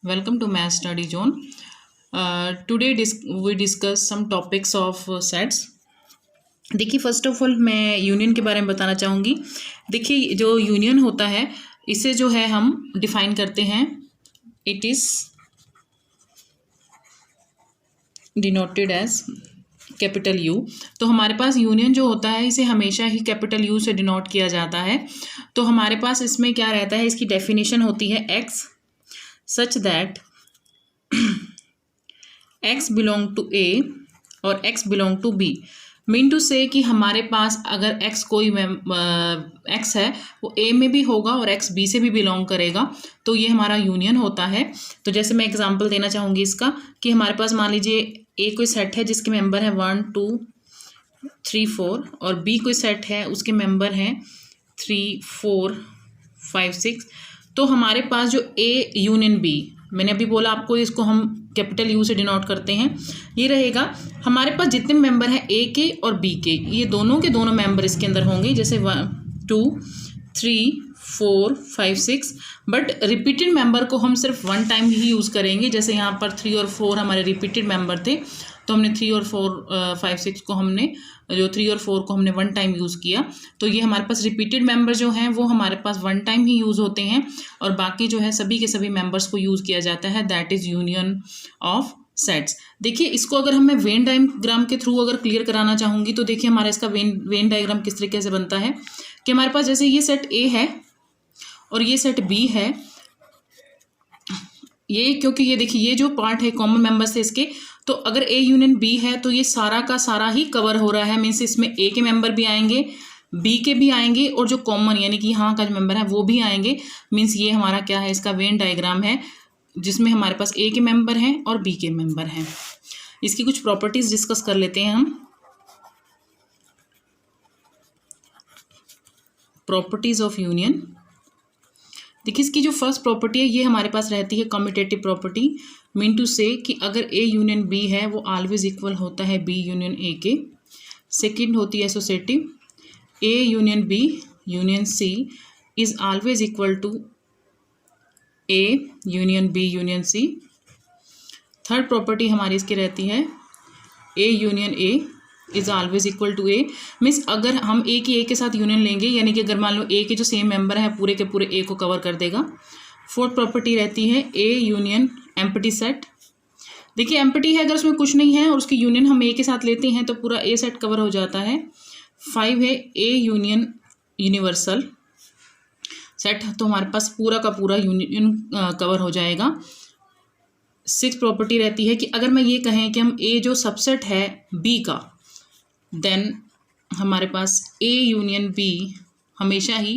Welcome to Math Study Zone. Today we discuss some topics of sets. देखिए first of all मैं union के बारे में बताना चाहूँगी। देखिए जो यूनियन होता है इसे जो है हम डिफाइन करते हैं, it is denoted as capital U. तो हमारे पास यूनियन जो होता है इसे हमेशा ही कैपिटल यू से डिनोट किया जाता है। तो हमारे पास इसमें क्या रहता है, इसकी डेफिनेशन होती है x such that x belong to A और x belong to B. Mean to say कि हमारे पास अगर x कोई x है वो a में भी होगा और x b से भी बिलोंग करेगा, तो ये हमारा यूनियन होता है। तो जैसे मैं एग्जांपल देना चाहूँगी इसका कि हमारे पास मान लीजिए a कोई सेट है जिसके मेंबर है 1 2 3 4 और b कोई सेट है उसके मेंबर हैं 3 4 5 6। तो हमारे पास जो a यूनियन b, मैंने अभी बोला आपको इसको हम कैपिटल यू से डिनोट करते हैं, ये रहेगा हमारे पास जितने मेंबर हैं ए के और बी के, ये दोनों के दोनों मेंबर इसके अंदर होंगे, जैसे 1 2 3 4 5 6। बट रिपीटेड मेंबर को हम सिर्फ वन टाइम ही यूज़ करेंगे। जैसे यहाँ पर 3 और 4 हमारे रिपीटेड मेंबर थे, तो हमने 3 और 4 5 6 को हमने जो 3 और 4 को हमने वन टाइम यूज़ किया। तो ये हमारे पास रिपीटेड मेंबर जो हैं वो हमारे पास वन टाइम ही यूज़ होते हैं और बाकी जो है सभी के सभी मेंबर्स को यूज़ किया जाता है। That is union of sets. देखिए इसको अगर हम मैं वेन डायग्राम के थ्रू अगर क्लियर कराना चाहूँगी तो देखिए हमारा इसका वेन डायग्राम किस तरीके से बनता है कि हमारे पास जैसे ये सेट ए है और ये सेट बी है, ये क्योंकि ये देखिए ये जो पार्ट है कॉमन मेंबर्स है इसके, तो अगर ए यूनियन बी है तो ये सारा का सारा ही कवर हो रहा है। मीन्स इसमें ए के मेंबर भी आएंगे, बी के भी आएंगे और जो कॉमन यानी कि यहाँ का जो मेंबर है वो भी आएंगे। मीन्स ये हमारा क्या है, इसका वेन डायग्राम है जिसमें हमारे पास ए के मेंबर हैं और बी के मेंबर हैं। इसकी कुछ प्रॉपर्टीज डिस्कस कर लेते हैं हम। Properties of union. देखिए इसकी जो फर्स्ट प्रॉपर्टी है ये हमारे पास रहती है commutative property. Mean to say कि अगर ए यूनियन बी है वो ऑलवेज इक्वल होता है बी यूनियन ए के। सेकंड होती है associative, A union B union C is always equal to A union B union C. Third property हमारी इसकी रहती है A union A is always equal to A. Means अगर हम ए की ए के साथ यूनियन लेंगे यानी कि अगर मान लो ए के जो सेम मेंबर है पूरे के पूरे ए को कवर कर देगा। फोर्थ प्रॉपर्टी रहती है ए यूनियन एम्प्टी सेट। देखिए एम्प्टी है अगर उसमें कुछ नहीं है और उसकी यूनियन हम ए के साथ लेते हैं तो पूरा ए सेट कवर हो जाता है। 5 है ए यूनियन यूनिवर्सल सेट, तो हमारे पास पूरा का पूरा यूनियन कवर हो जाएगा। 6 प्रॉपर्टी रहती है कि अगर मैं ये कहें कि हम ए जो सबसेट है बी का, देन हमारे पास ए यूनियन बी हमेशा ही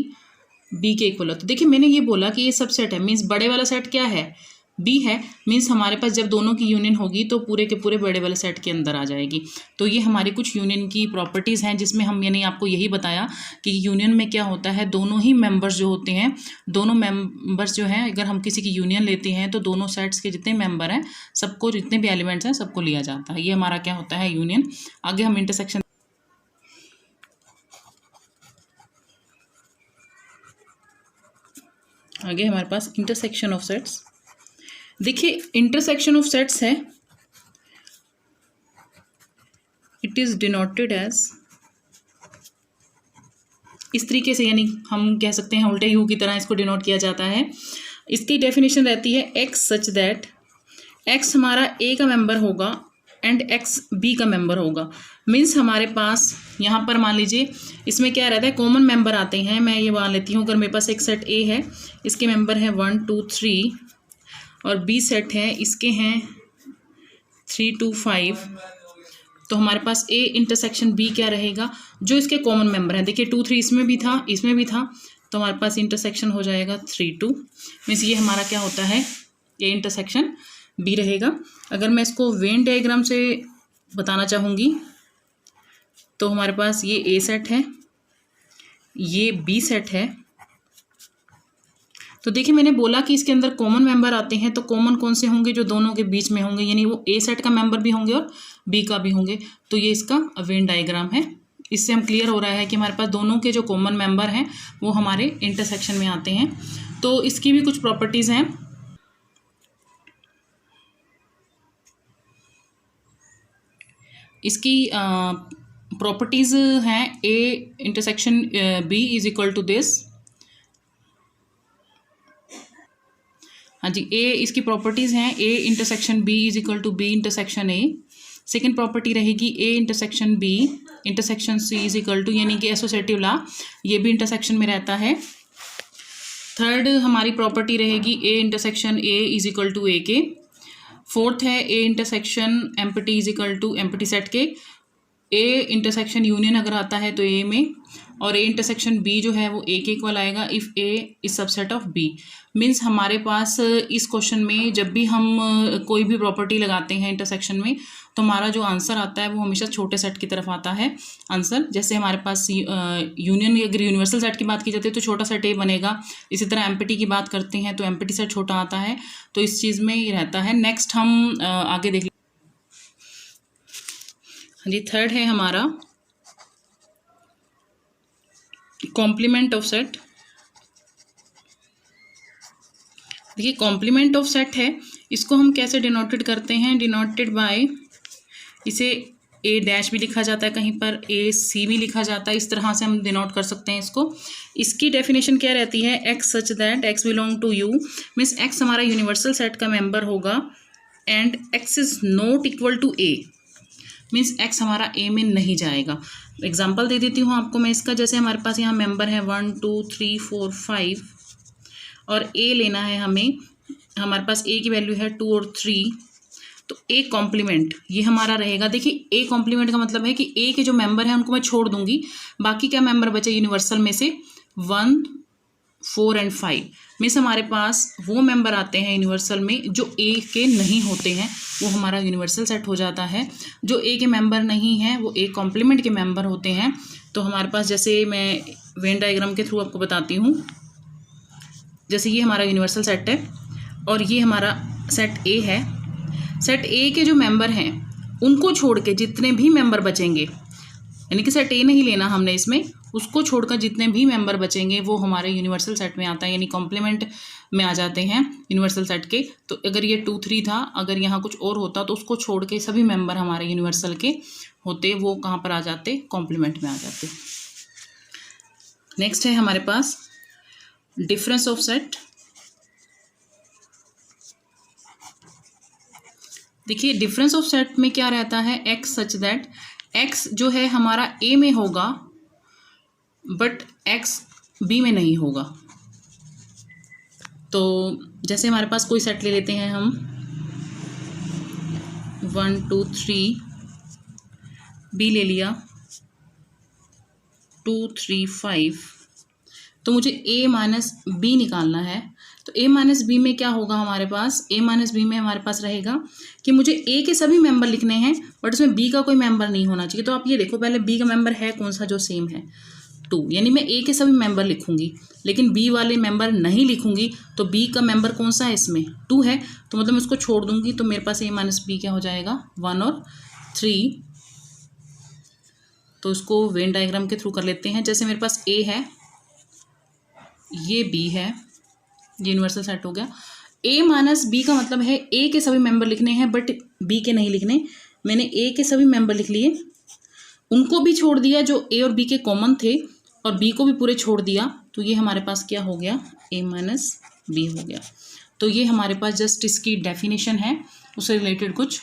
बी के इक्वल होता है। तो देखिए मैंने ये बोला कि ये सबसेट है, मीन्स बड़े वाला सेट क्या है, बी है। मीन्स हमारे पास जब दोनों की यूनियन होगी तो पूरे के पूरे बड़े वाले सेट के अंदर आ जाएगी। तो ये हमारी कुछ यूनियन की प्रॉपर्टीज़ हैं जिसमें हम यानी आपको यही बताया कि यूनियन में क्या होता है, दोनों ही मेंबर्स जो होते हैं, दोनों मेंबर्स जो हैं अगर हम किसी की यूनियन लेते हैं तो दोनों सेट्स के जितने मेंबर हैं सबको, जितने भी एलिमेंट्स हैं सबको लिया जाता है। ये हमारा क्या होता है, यूनियन। आगे हम इंटरसेक्शन। आगे हमारे पास इंटरसेक्शन ऑफ सेट्स। देखिए इंटरसेक्शन ऑफ सेट्स है, इट इज डिनोटेड एज इस तरीके से, यानी हम कह सकते हैं उल्टे यू की तरह इसको डिनोट किया जाता है। इसकी डेफिनेशन रहती है एक्स सच दैट एक्स हमारा ए का मेंबर होगा एंड एक्स बी का मेंबर होगा। मीन्स हमारे पास यहाँ पर मान लीजिए इसमें क्या रहता है, कॉमन मेंबर आते हैं। मैं ये मान लेती हूँ अगर मेरे पास एक सेट ए है, इसके मेंबर है 1 2 3 और बी सेट है इसके हैं 3 2 5। तो हमारे पास ए इंटरसेक्शन बी क्या रहेगा, जो इसके कॉमन मेंबर हैं। देखिए 2 3 इसमें भी था, इसमें भी था, तो हमारे पास इंटरसेक्शन हो जाएगा 3 2। मीन्स ये हमारा क्या होता है, ए इंटरसेक्शन बी रहेगा। अगर मैं इसको वेन डायग्राम से बताना चाहूँगी तो हमारे पास ये ए सेट है, ये बी सेट है। तो देखिए मैंने बोला कि इसके अंदर कॉमन मेंबर आते हैं, तो कॉमन कौन से होंगे, जो दोनों के बीच में होंगे, यानी वो ए सेट का मेंबर भी होंगे और बी का भी होंगे। तो ये इसका वेन डायग्राम है। इससे हम क्लियर हो रहा है कि हमारे पास दोनों के जो कॉमन मेंबर हैं वो हमारे इंटरसेक्शन में आते हैं। तो इसकी भी कुछ प्रॉपर्टीज़ हैं। इसकी प्रॉपर्टीज़ हैं A intersection B is equal to this. हाँ जी, A इसकी प्रॉपर्टीज़ हैं A intersection B is equal to B intersection A। Second property रहेगी A intersection B intersection C is equal to, यानी कि एसोसिएटिव लॉ, ये भी इंटरसेक्शन में रहता है। थर्ड हमारी प्रॉपर्टी रहेगी A intersection A is equal to A के। फोर्थ है A intersection empty is equal to empty set के। A इंटरसेक्शन यूनियन अगर आता है तो A में, और A इंटरसेक्शन B जो है वो A के इक्वल आएगा if A is subset of B। Means हमारे पास इस क्वेश्चन में जब भी हम कोई भी प्रॉपर्टी लगाते हैं इंटरसेक्शन में, तो हमारा जो आंसर आता है वो हमेशा छोटे सेट की तरफ आता है आंसर। जैसे हमारे पास यूनियन, अगर यूनिवर्सल सेट की बात की जाती है तो छोटा सेट A बनेगा। इसी तरह एम्प्टी की बात करते हैं तो एम्प्टी सेट छोटा आता है, तो इस चीज़ में ये रहता है। नेक्स्ट हम आगे देख, हाँ जी, थर्ड है हमारा कॉम्प्लीमेंट ऑफ सेट। देखिए कॉम्प्लीमेंट ऑफ सेट है, इसको हम कैसे डिनोटेड करते हैं, डिनोटेड बाय, इसे A डैश भी लिखा जाता है, कहीं पर AC भी लिखा जाता है, इस तरह से हम डिनोट कर सकते हैं इसको। इसकी डेफिनेशन क्या रहती है, X such that X belong to U, means X हमारा यूनिवर्सल सेट का मेंबर होगा and X is not equal to A, means X हमारा A में नहीं जाएगा। एग्जाम्पल दे देती हूँ आपको मैं इसका। जैसे हमारे पास यहाँ मेंबर है 1 2 3 4 5 और A लेना है हमें, हमारे पास A की वैल्यू है 2 और 3, तो A कॉम्प्लीमेंट ये हमारा रहेगा। देखिए A कॉम्प्लीमेंट का मतलब है कि A के जो मेंबर हैं उनको मैं छोड़ दूंगी, बाकी क्या मेंबर बचे यूनिवर्सल में से 1 4 एंड 5, मीन्स हमारे पास वो मेंबर आते हैं यूनिवर्सल में जो A के नहीं होते हैं, वो हमारा यूनिवर्सल सेट हो जाता है। जो A के मेंबर नहीं हैं वो A कॉम्प्लीमेंट के मेंबर होते हैं। तो हमारे पास, जैसे मैं वेन डायग्राम के थ्रू आपको बताती हूँ, जैसे ये हमारा यूनिवर्सल सेट है और ये हमारा सेट A है। सेट A के जो मेंबर हैं उनको छोड़ के जितने भी मेंबर बचेंगे, यानी कि सेट A नहीं लेना हमने इसमें, उसको छोड़कर जितने भी मेंबर बचेंगे वो हमारे यूनिवर्सल सेट में आता है, यानी कॉम्प्लीमेंट में आ जाते हैं यूनिवर्सल सेट के। तो अगर ये 2 3 था, अगर यहाँ कुछ और होता तो उसको छोड़ के सभी मेंबर हमारे यूनिवर्सल के होते, वो कहाँ पर आ जाते, कॉम्प्लीमेंट में आ जाते। नेक्स्ट है हमारे पास डिफरेंस ऑफ सेट। देखिए डिफरेंस ऑफ सेट में क्या रहता है, X सच दैट X जो है हमारा A में होगा बट X B में नहीं होगा। तो जैसे हमारे पास कोई सेट ले लेते हैं हम 1 2 3, B ले लिया 2 3 5, तो मुझे A माइनस B निकालना है। तो A माइनस B में क्या होगा हमारे पास, A माइनस B में हमारे पास रहेगा कि मुझे A के सभी मेंबर लिखने हैं बट उसमें B का कोई मेंबर नहीं होना चाहिए। तो आप ये देखो पहले B का मेंबर है कौन सा जो सेम है, 2, यानी मैं A के सभी मेंबर लिखूंगी लेकिन B वाले मेंबर नहीं लिखूंगी। तो B का मेंबर कौन सा है, इसमें 2 है, तो मतलब मैं उसको छोड़ दूंगी, तो मेरे पास A माइनस B क्या हो जाएगा, 1 और 3। तो इसको वेन डायग्राम के थ्रू कर लेते हैं। जैसे मेरे पास A है, ये B है, ये यूनिवर्सल सेट हो गया। A माइनस B का मतलब है A के सभी मेंबर लिखने हैं बट B के नहीं लिखने। मैंने A के सभी मेंबर लिख लिए, उनको भी छोड़ दिया जो A और B के कॉमन थे, और B को भी पूरे छोड़ दिया, तो ये हमारे पास क्या हो गया, A माइनस B हो गया। तो ये हमारे पास जस्ट इसकी डेफिनेशन है, उससे रिलेटेड कुछ